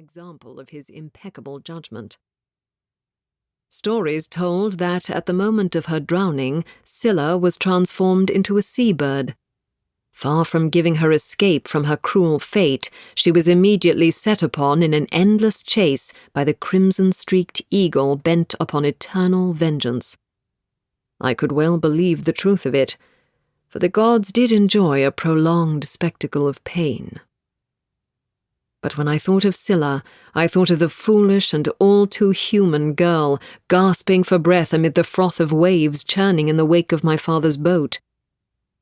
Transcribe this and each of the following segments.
example of his impeccable judgment. Stories told that at the moment of her drowning, Scylla was transformed into a seabird. Far from giving her escape from her cruel fate, she was immediately set upon in an endless chase by the crimson-streaked eagle bent upon eternal vengeance. I could well believe the truth of it, for the gods did enjoy a prolonged spectacle of pain. But when I thought of Scylla, I thought of the foolish and all-too-human girl, gasping for breath amid the froth of waves churning in the wake of my father's boat.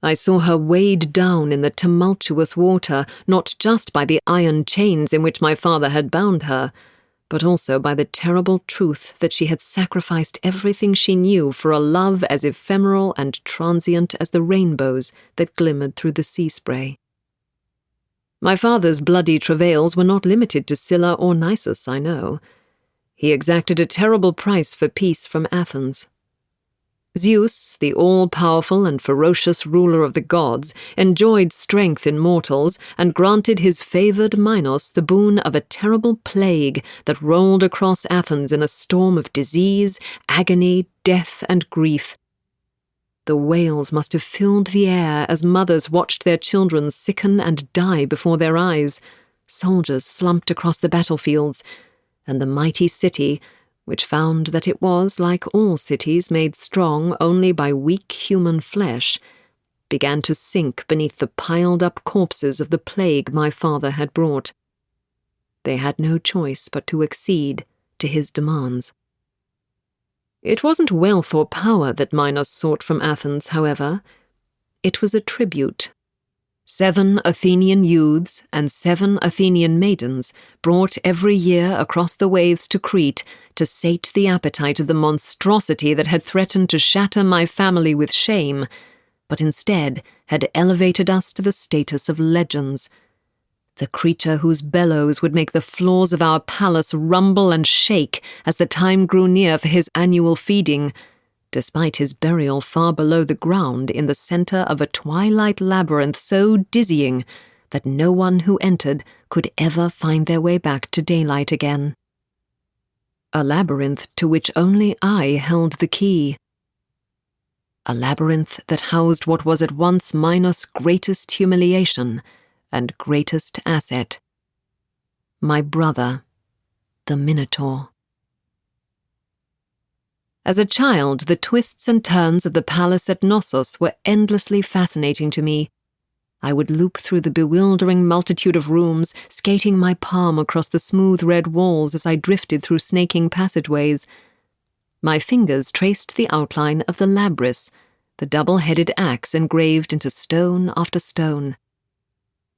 I saw her weighed down in the tumultuous water, not just by the iron chains in which my father had bound her, but also by the terrible truth that she had sacrificed everything she knew for a love as ephemeral and transient as the rainbows that glimmered through the sea spray. My father's bloody travails were not limited to Scylla or Nisus, I know. He exacted a terrible price for peace from Athens. Zeus, the all-powerful and ferocious ruler of the gods, enjoyed strength in mortals and granted his favoured Minos the boon of a terrible plague that rolled across Athens in a storm of disease, agony, death, and grief. The wails must have filled the air as mothers watched their children sicken and die before their eyes. Soldiers slumped across the battlefields, and the mighty city, which found that it was, like all cities made strong only by weak human flesh, began to sink beneath the piled-up corpses of the plague my father had brought. They had no choice but to accede to his demands. It wasn't wealth or power that Minos sought from Athens, however. It was a tribute. 7 Athenian youths and 7 Athenian maidens brought every year across the waves to Crete to sate the appetite of the monstrosity that had threatened to shatter my family with shame, but instead had elevated us to the status of legends. The creature whose bellows would make the floors of our palace rumble and shake as the time grew near for his annual feeding, despite his burial far below the ground in the center of a twilight labyrinth so dizzying that no one who entered could ever find their way back to daylight again. A labyrinth to which only I held the key. A labyrinth that housed what was at once Minos' greatest humiliation and greatest asset. My brother, the Minotaur. As a child, the twists and turns of the palace at Knossos were endlessly fascinating to me. I would loop through the bewildering multitude of rooms, skating my palm across the smooth red walls as I drifted through snaking passageways. My fingers traced the outline of the labrys, the double-headed axe engraved into stone after stone.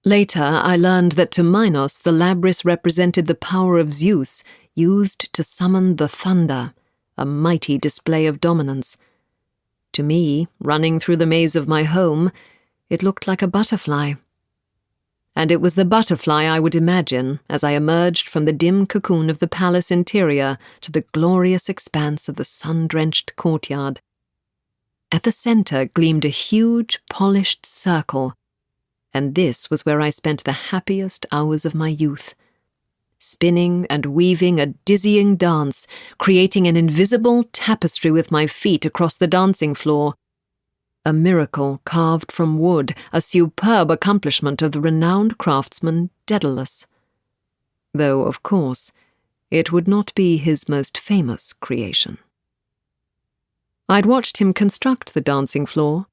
Later, I learned that to Minos the labrys represented the power of Zeus, used to summon the thunder, a mighty display of dominance. To me, running through the maze of my home, it looked like a butterfly. And it was the butterfly I would imagine as I emerged from the dim cocoon of the palace interior to the glorious expanse of the sun-drenched courtyard. At the center gleamed a huge, polished circle, and this was where I spent the happiest hours of my youth, spinning and weaving a dizzying dance, creating an invisible tapestry with my feet across the dancing floor. A miracle carved from wood, a superb accomplishment of the renowned craftsman Daedalus. Though, of course, it would not be his most famous creation. I'd watched him construct the dancing floor.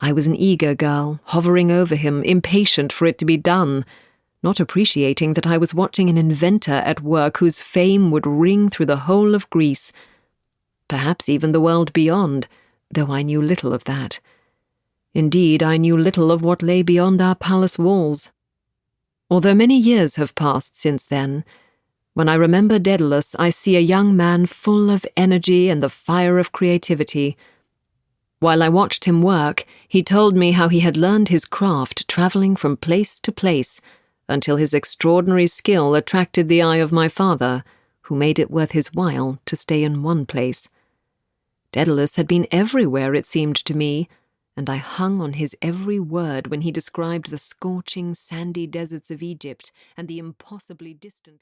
I was an eager girl, hovering over him, impatient for it to be done, not appreciating that I was watching an inventor at work whose fame would ring through the whole of Greece, perhaps even the world beyond, though I knew little of that. Indeed, I knew little of what lay beyond our palace walls. Although many years have passed since then, when I remember Daedalus, I see a young man full of energy and the fire of creativity. While I watched him work, he told me how he had learned his craft traveling from place to place, until his extraordinary skill attracted the eye of my father, who made it worth his while to stay in one place. Daedalus had been everywhere, it seemed to me, and I hung on his every word when he described the scorching, sandy deserts of Egypt and the impossibly distant